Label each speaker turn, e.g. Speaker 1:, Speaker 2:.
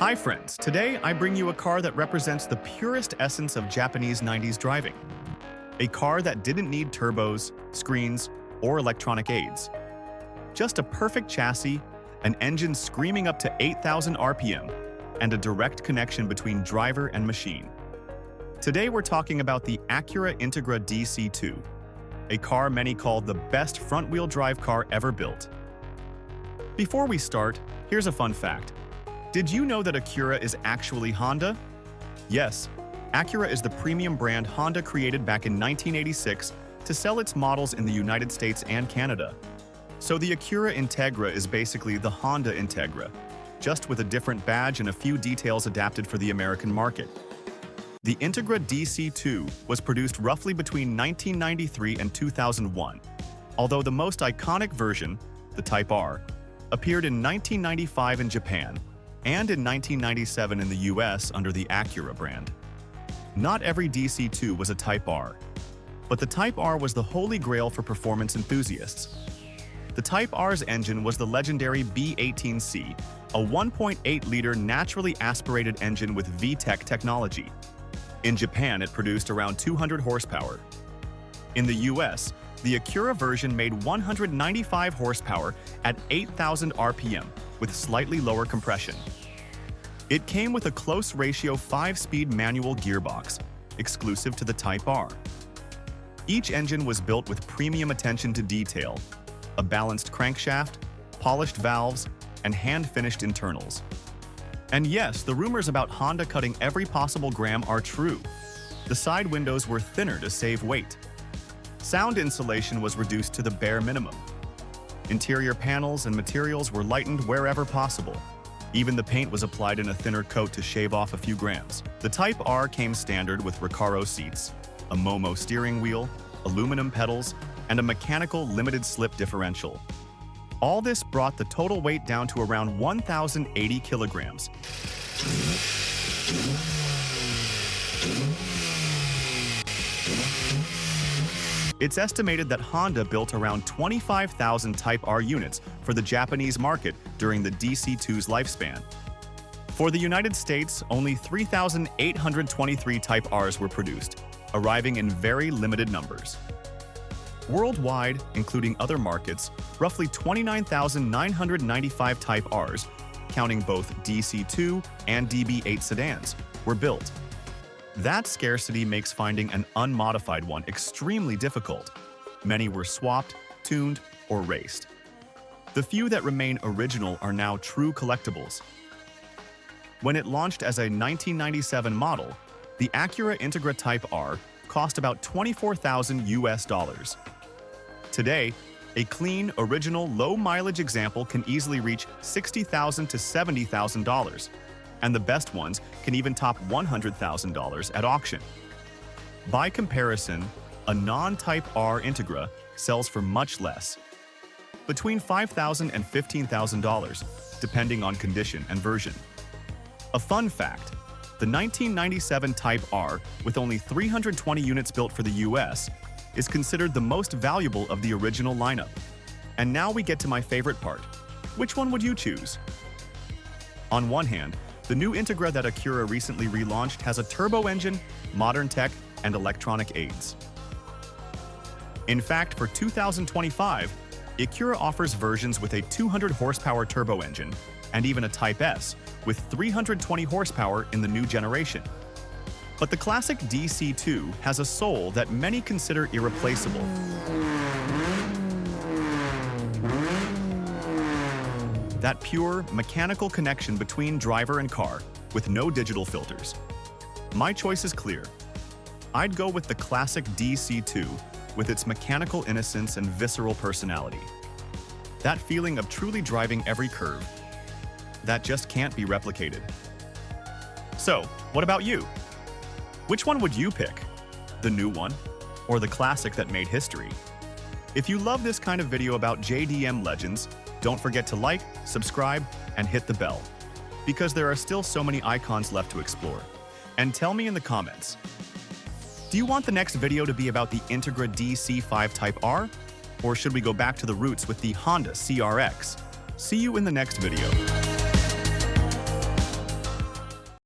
Speaker 1: Hi friends, today I bring you a car that represents the purest essence of Japanese 90s driving. A car that didn't need turbos, screens, or electronic aids. Just a perfect chassis, an engine screaming up to 8,000 RPM, and a direct connection between driver and machine. Today we're talking about the Acura Integra DC2, a car many call the best front-wheel drive car ever built. Before we start, here's a fun fact. Did you know that Acura is actually Honda? Yes, Acura is the premium brand Honda created back in 1986 to sell its models in the United States and Canada. So the Acura Integra is basically the Honda Integra, just with a different badge and a few details adapted for the American market. The Integra DC2 was produced roughly between 1993 and 2001, although the most iconic version, the Type R, appeared in 1995 in Japan and in 1997 in the US under the Acura brand. Not every DC2 was a Type R, but the Type R was the holy grail for performance enthusiasts. The Type R's engine was the legendary B18C, a 1.8-liter naturally aspirated engine with VTEC technology. In Japan, it produced around 200 horsepower. In the US, the Acura version made 195 horsepower at 8,000 RPM with slightly lower compression. It came with a close ratio 5-speed manual gearbox, exclusive to the Type R. Each engine was built with premium attention to detail, a balanced crankshaft, polished valves, and hand-finished internals. And yes, the rumors about Honda cutting every possible gram are true. The side windows were thinner to save weight. Sound insulation was reduced to the bare minimum. Interior panels and materials were lightened wherever possible. Even the paint was applied in a thinner coat to shave off a few grams. The Type R came standard with Recaro seats, a Momo steering wheel, aluminum pedals, and a mechanical limited-slip differential. All this brought the total weight down to around 1,080 kilograms. It's estimated that Honda built around 25,000 Type R units for the Japanese market during the DC2's lifespan. For the United States, only 3,823 Type Rs were produced, arriving in very limited numbers. Worldwide, including other markets, roughly 29,995 Type Rs, counting both DC2 and DB8 sedans, were built. That scarcity makes finding an unmodified one extremely difficult. Many were swapped, tuned, or raced. The few that remain original are now true collectibles. When it launched as a 1997 model, the Acura Integra Type R cost about $24,000 US. Today, a clean, original, low-mileage example can easily reach $60,000 to $70,000, and the best ones can even top $100,000 at auction. By comparison, a non-Type R Integra sells for much less, between $5,000 and $15,000, depending on condition and version. A fun fact, the 1997 Type R, with only 320 units built for the US, is considered the most valuable of the original lineup. And now we get to my favorite part. Which one would you choose? On one hand, the new Integra that Acura recently relaunched has a turbo engine, modern tech, and electronic aids. In fact, for 2025, Acura offers versions with a 200 horsepower turbo engine and even a Type S with 320 horsepower in the new generation. But the classic DC2 has a soul that many consider irreplaceable. That pure, mechanical connection between driver and car, with no digital filters. My choice is clear. I'd go with the classic DC2, with its mechanical innocence and visceral personality. That feeling of truly driving every curve, that just can't be replicated. So, what about you? Which one would you pick? The new one, or the classic that made history? If you love this kind of video about JDM legends, don't forget to like, subscribe, and hit the bell, because there are still so many icons left to explore. And tell me in the comments, do you want the next video to be about the Integra DC5 Type R? Or should we go back to the roots with the Honda CRX? See you in the next video.